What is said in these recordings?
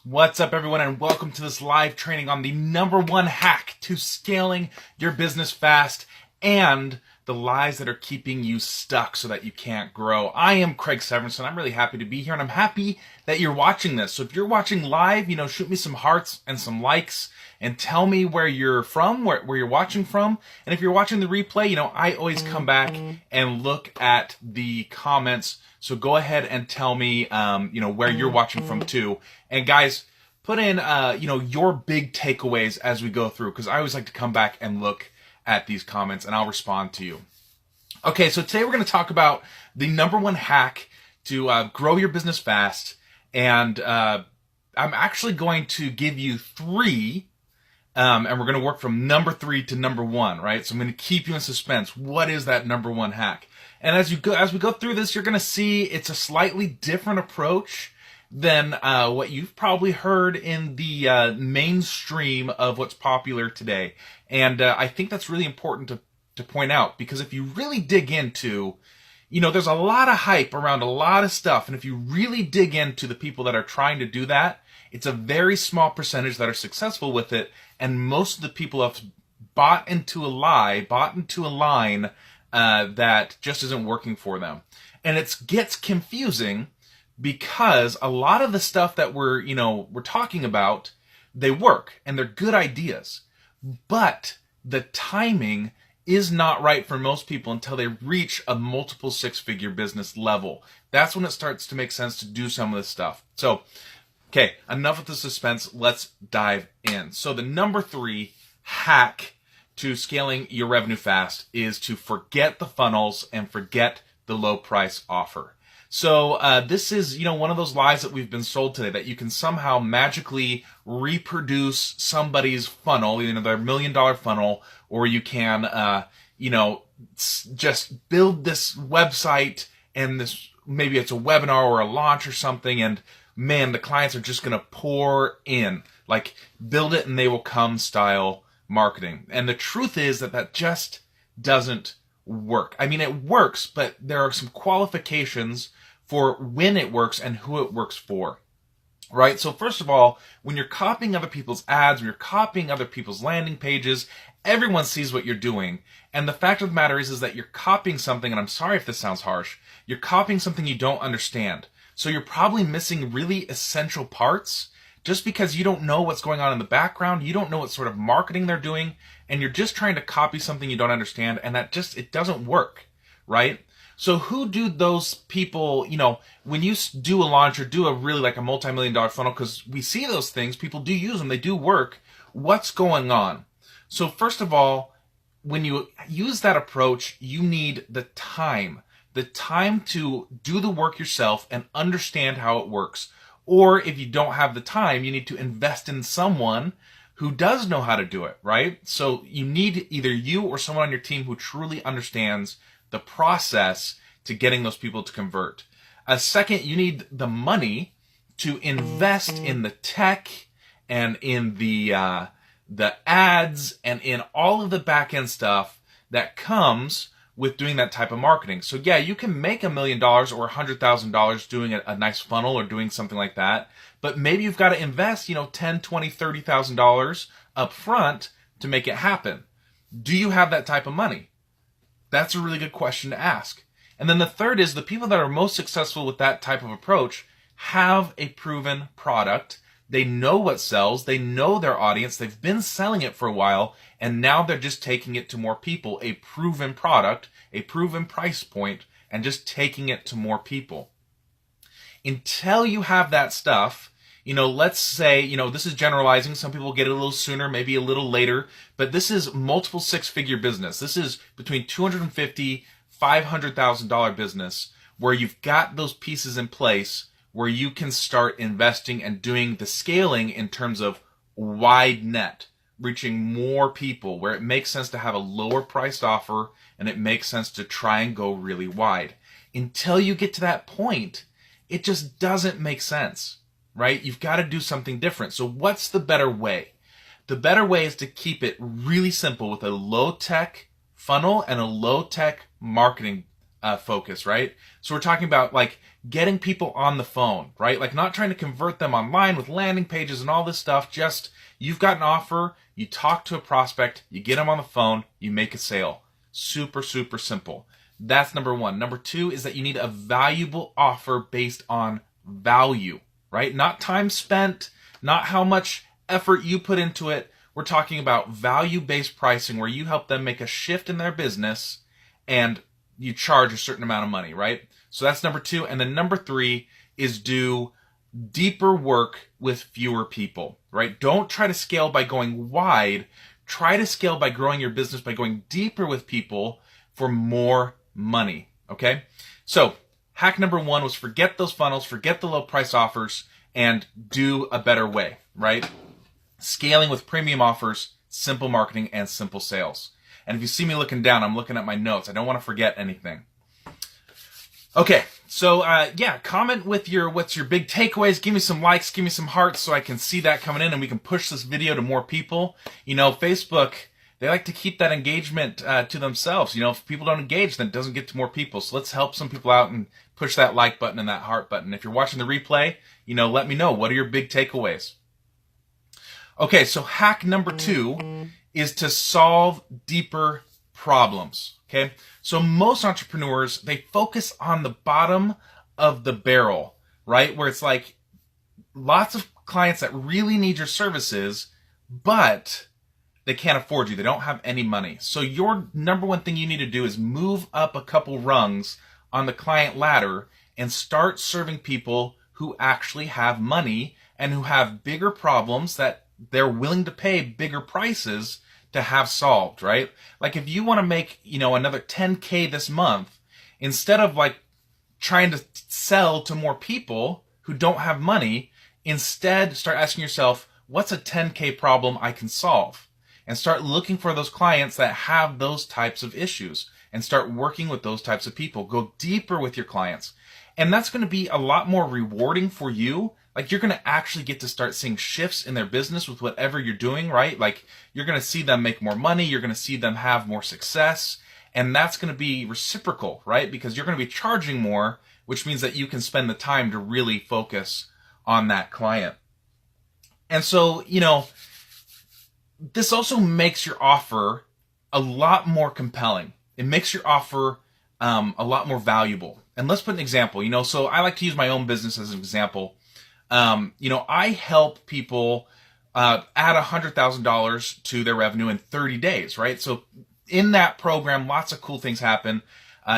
What's up, everyone, and welcome to this live training on the #1 hack to scaling your business fast and the lies that are keeping you stuck so that you can't grow. I am Craig Severinsen. I'm really happy to be here, and I'm happy that you're watching this. So if you're watching live, shoot me some hearts and some likes and tell me where you're from, where you're watching from. And if you're watching the replay, I always come back and look at the comments. So go ahead and tell me, where you're watching from too. And guys, put in, your big takeaways as we go through, because I always like to come back and look at these comments and I'll respond to you. Okay, so today we're going to talk about the #1 hack to grow your business fast. And I'm actually going to give you 3, and we're going to work from number 3 to number 1, right? So I'm going to keep you in suspense. What is that #1 hack? And as we go through this, you're going to see it's a slightly different approach than what you've probably heard in the mainstream of what's popular today. And I think that's really important to point out, because if you really dig into, there's a lot of hype around a lot of stuff. And if you really dig into the people that are trying to do that, it's a very small percentage that are successful with it. And most of the people have bought into a lie, bought into a line that just isn't working for them. And it gets confusing because a lot of the stuff that we're talking about, they work and they're good ideas, but the timing is not right for most people until they reach a multiple 6-figure business level. That's when it starts to make sense to do some of this stuff. So, okay, enough with the suspense. Let's dive in. So the number 3 hack to scaling your revenue fast is to forget the funnels and forget the low price offer. So this is, one of those lies that we've been sold today, that you can somehow magically reproduce somebody's funnel, their $1 million funnel, or you can, just build this website and maybe it's a webinar or a launch or something, and man, the clients are just going to pour in, like build it and they will come style marketing. And the truth is that just doesn't work. I mean, it works, but there are some qualifications for when it works and who it works for, right? So first of all, when you're copying other people's ads, when you're copying other people's landing pages, everyone sees what you're doing. And the fact of the matter is that you're copying something, and I'm sorry if this sounds harsh, you're copying something you don't understand. So you're probably missing really essential parts just because you don't know what's going on in the background, you don't know what sort of marketing they're doing, and you're just trying to copy something you don't understand, and it doesn't work, right? So who do those people, when you do a launch or do a really like a multi-million-dollar funnel, because we see those things, people do use them, they do work, what's going on? So first of all, when you use that approach, you need the time to do the work yourself and understand how it works. Or if you don't have the time, you need to invest in someone who does know how to do it, right? So you need either you or someone on your team who truly understands the process to getting those people to convert. Second, you need the money to invest in the tech and in the ads and in all of the back-end stuff that comes with doing that type of marketing. So yeah, you can make $1 million or $100,000 doing a nice funnel or doing something like that, but maybe you've got to invest, $10, $20, $30,000 up front to make it happen. Do you have that type of money? That's a really good question to ask. And then the third is the people that are most successful with that type of approach have a proven product. They know what sells. They know their audience. They've been selling it for a while, and now they're just taking it to more people. A proven product, a proven price point, and just taking it to more people. Until you have that stuff, let's say, this is generalizing. Some people get it a little sooner, maybe a little later, but this is multiple 6-figure business. This is between $250,000, $500,000 business where you've got those pieces in place where you can start investing and doing the scaling in terms of wide net, reaching more people, where it makes sense to have a lower priced offer and it makes sense to try and go really wide. Until you get to that point, it just doesn't make sense, right? You've got to do something different. So what's the better way? The better way is to keep it really simple with a low-tech funnel and a low-tech marketing focus, right? So we're talking about like getting people on the phone, right? Like not trying to convert them online with landing pages and all this stuff. Just you've got an offer, you talk to a prospect, you get them on the phone, you make a sale. Super, super simple. That's number one. Number two is that you need a valuable offer based on value, right? Not time spent, not how much effort you put into it. We're talking about value-based pricing where you help them make a shift in their business and you charge a certain amount of money, right? So that's number two. And then number three is do deeper work with fewer people, right? Don't try to scale by going wide. Try to scale by growing your business by going deeper with people for more money, okay? So hack number one was forget those funnels, forget the low price offers, and do a better way, right? Scaling with premium offers, simple marketing, and simple sales. And if you see me looking down, I'm looking at my notes. I don't want to forget anything. Okay, so yeah, comment with what's your big takeaways. Give me some likes, give me some hearts so I can see that coming in and we can push this video to more people. You know, Facebook, they like to keep that engagement to themselves. You know, if people don't engage, then it doesn't get to more people. So let's help some people out and push that like button and that heart button. If you're watching the replay, you know, let me know. What are your big takeaways? Okay, so hack number two is to solve deeper problems, okay? So most entrepreneurs, they focus on the bottom of the barrel, right? Where it's like lots of clients that really need your services, but they can't afford you. They don't have any money. So your number one thing you need to do is move up a couple rungs on the client ladder and start serving people who actually have money and who have bigger problems that they're willing to pay bigger prices to have solved, right? Like if you want to make, you know, another 10K this month, instead of like trying to sell to more people who don't have money, instead start asking yourself, what's a 10K problem I can solve? And start looking for those clients that have those types of issues and start working with those types of people. Go deeper with your clients. And that's going to be a lot more rewarding for you. Like you're going to actually get to start seeing shifts in their business with whatever you're doing, right? Like you're going to see them make more money. You're going to see them have more success. And that's going to be reciprocal, right? Because you're going to be charging more, which means that you can spend the time to really focus on that client. And so, you know, this also makes your offer a lot more compelling. It makes your offer a lot more valuable. And let's put an example, you know, so I like to use my own business as an example. You know, I help people add $100,000 to their revenue in 30 days, right? So in that program, lots of cool things happen.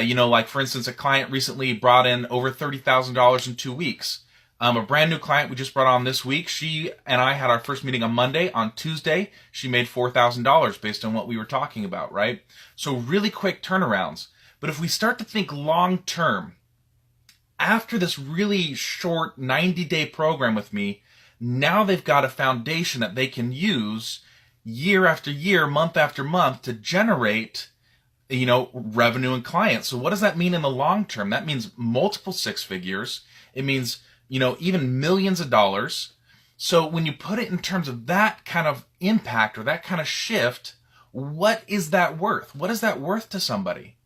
You know, like for instance, a client recently brought in over $30,000 in 2 weeks. A brand new client we just brought on this week, she and I had our first meeting on Monday. On Tuesday, she made $4,000 based on what we were talking about, right? So really quick turnarounds. But if we start to think long term, after this really short 90-day program with me, now they've got a foundation that they can use year after year, month after month to generate, you know, revenue and clients. So what does that mean in the long term? That means multiple six figures. It means, you know, even millions of dollars. So when you put it in terms of that kind of impact or that kind of shift, what is that worth? What is that worth to somebody?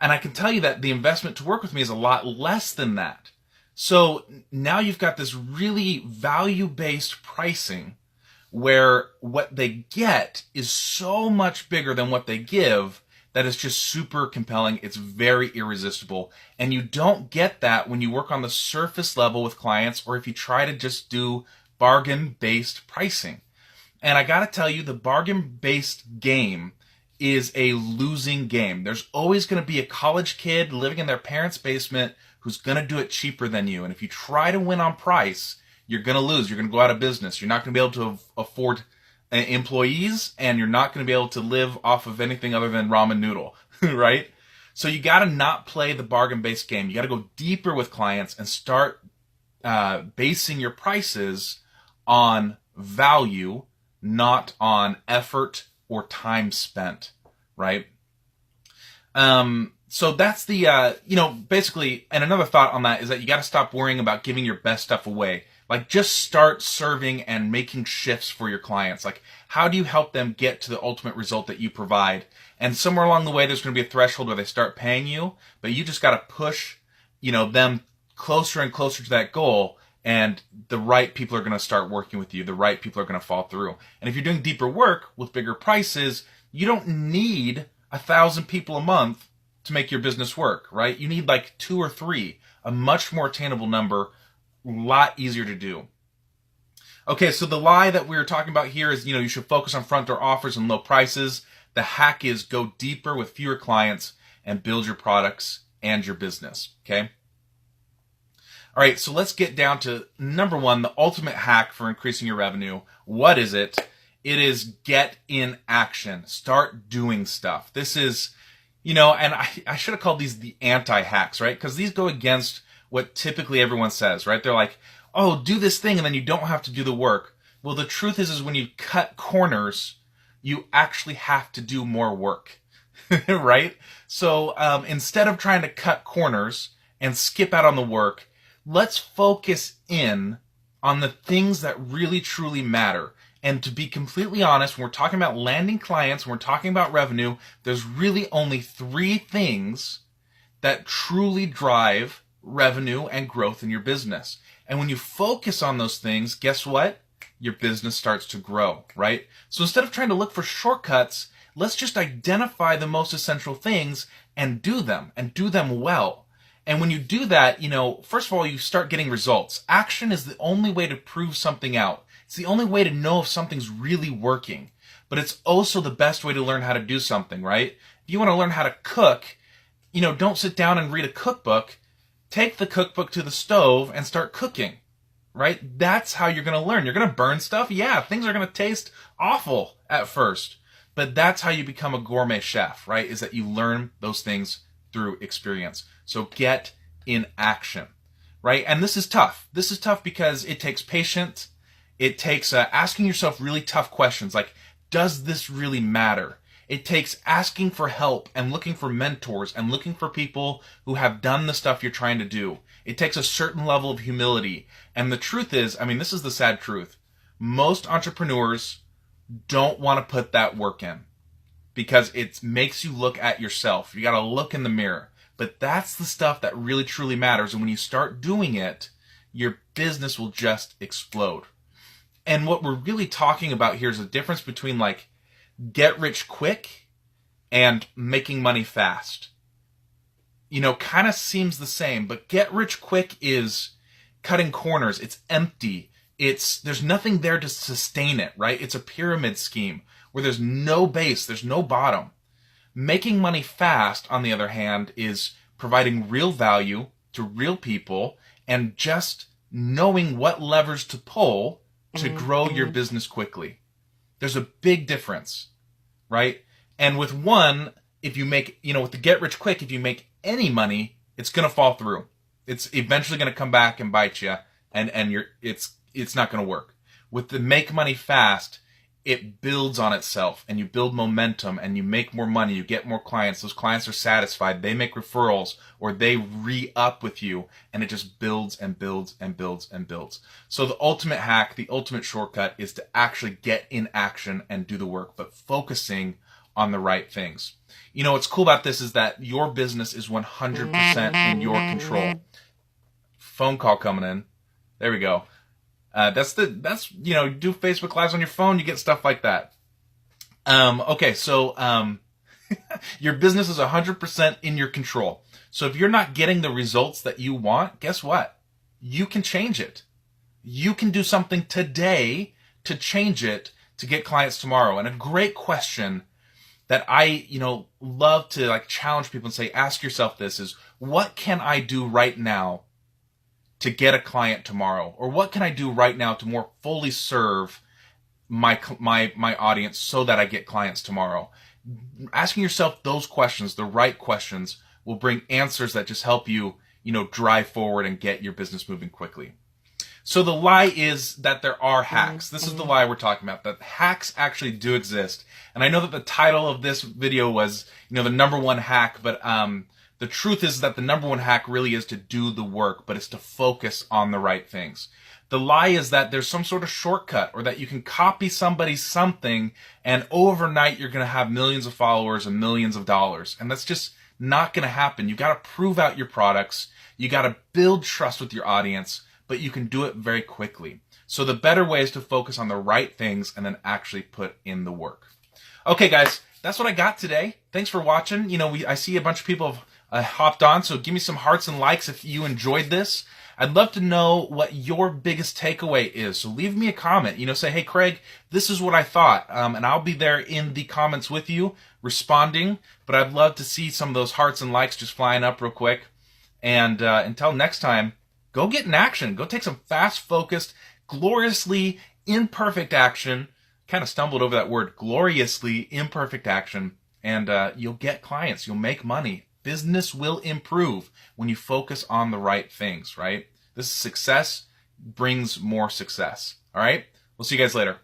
And I can tell you that the investment to work with me is a lot less than that. So now you've got this really value-based pricing where what they get is so much bigger than what they give that is just super compelling. It's very irresistible. And you don't get that when you work on the surface level with clients or if you try to just do bargain-based pricing. And I got to tell you, the bargain-based game is a losing game. There's always going to be a college kid living in their parents' basement who's going to do it cheaper than you. And if you try to win on price, you're going to lose. You're going to go out of business. You're not going to be able to afford employees, and you're not going to be able to live off of anything other than ramen noodle, right? So you got to not play the bargain-based game. You got to go deeper with clients and start basing your prices on value, not on effort or time spent, right? So that's the, you know, basically, and another thought on that is that you got to stop worrying about giving your best stuff away. Like, just start serving and making shifts for your clients. Like, how do you help them get to the ultimate result that you provide? And somewhere along the way, there's going to be a threshold where they start paying you, but you just got to push, them closer and closer to that goal. And the right people are going to start working with you. The right people are going to fall through. And if you're doing deeper work with bigger prices, you don't need 1,000 people a month to make your business work, right? You need like 2 or 3, a much more attainable number, a lot easier to do. Okay, so the lie that we were talking about here is, you should focus on front door offers and low prices. The hack is go deeper with fewer clients and build your products and your business, okay? All right, so let's get down to number 1, the ultimate hack for increasing your revenue. What is it? It is get in action. Start doing stuff. This is, and I should have called these the anti-hacks, right? Because these go against what typically everyone says, right? They're like, oh, do this thing and then you don't have to do the work. Well, the truth is when you cut corners, you actually have to do more work, right? So instead of trying to cut corners and skip out on the work, let's focus in on the things that really truly matter. And to be completely honest, when we're talking about landing clients, when we're talking about revenue, there's really only 3 things that truly drive revenue and growth in your business. And when you focus on those things, guess what? Your business starts to grow, right? So instead of trying to look for shortcuts, let's just identify the most essential things and do them well. And when you do that, first of all, you start getting results. Action is the only way to prove something out. It's the only way to know if something's really working. But it's also the best way to learn how to do something, right? If you want to learn how to cook, don't sit down and read a cookbook. Take the cookbook to the stove and start cooking, right? That's how you're going to learn. You're going to burn stuff. Yeah, things are going to taste awful at first. But that's how you become a gourmet chef, right? Is that you learn those things through experience. So get in action, right? And this is tough. This is tough because it takes patience. It takes asking yourself really tough questions like, does this really matter? It takes asking for help and looking for mentors and looking for people who have done the stuff you're trying to do. It takes a certain level of humility. And the truth is, this is the sad truth. Most entrepreneurs don't want to put that work in because it makes you look at yourself. You got to look in the mirror. But that's the stuff that really truly matters. And when you start doing it, your business will just explode. And what we're really talking about here is the difference between like get rich quick and making money fast. Kind of seems the same, but get rich quick is cutting corners. It's empty. There's nothing there to sustain it, right? It's a pyramid scheme where there's no base, there's no bottom. Making money fast, on the other hand, is providing real value to real people and just knowing what levers to pull to grow your business quickly. There's a big difference, right? And with one, if you make, with the get rich quick, if you make any money, it's going to fall through. It's eventually going to come back and bite you, and it's not going to work. With the make money fast, it builds on itself, and you build momentum, and you make more money, you get more clients, those clients are satisfied, they make referrals, or they re-up with you, and it just builds and builds and builds and builds. So the ultimate hack, the ultimate shortcut is to actually get in action and do the work, but focusing on the right things. What's cool about this is that your business is 100% in your control. Phone call coming in. There we go. That's do Facebook Lives on your phone, you get stuff like that. Okay, so your business is 100% in your control. So if you're not getting the results that you want, guess what? You can change it. You can do something today to change it to get clients tomorrow. And a great question that I, love to challenge people and say, ask yourself this is, what can I do right now to get a client tomorrow? Or what can I do right now to more fully serve my audience so that I get clients tomorrow? Asking yourself those questions, the right questions, will bring answers that just help you, drive forward and get your business moving quickly. So the lie is that there are hacks. This is the lie we're talking about, that hacks actually do exist. And I know that the title of this video was, the number 1 hack, but The truth is that the number one hack really is to do the work, but it's to focus on the right things. The lie is that there's some sort of shortcut, or that you can copy somebody's something and overnight you're going to have millions of followers and millions of dollars. And that's just not going to happen. You got to prove out your products. You got to build trust with your audience, but you can do it very quickly. So the better way is to focus on the right things and then actually put in the work. Okay, guys, that's what I got today. Thanks for watching. I see a bunch of people have hopped on, so give me some hearts and likes if you enjoyed this. I'd love to know what your biggest takeaway is. So leave me a comment. Say, hey, Craig, this is what I thought. And I'll be there in the comments with you, responding. But I'd love to see some of those hearts and likes just flying up real quick. And until next time, go get in action. Go take some fast, focused, gloriously imperfect action. Kind of stumbled over that word, gloriously imperfect action. And you'll get clients. You'll make money. Business will improve when you focus on the right things, right? This success brings more success. All right? We'll see you guys later.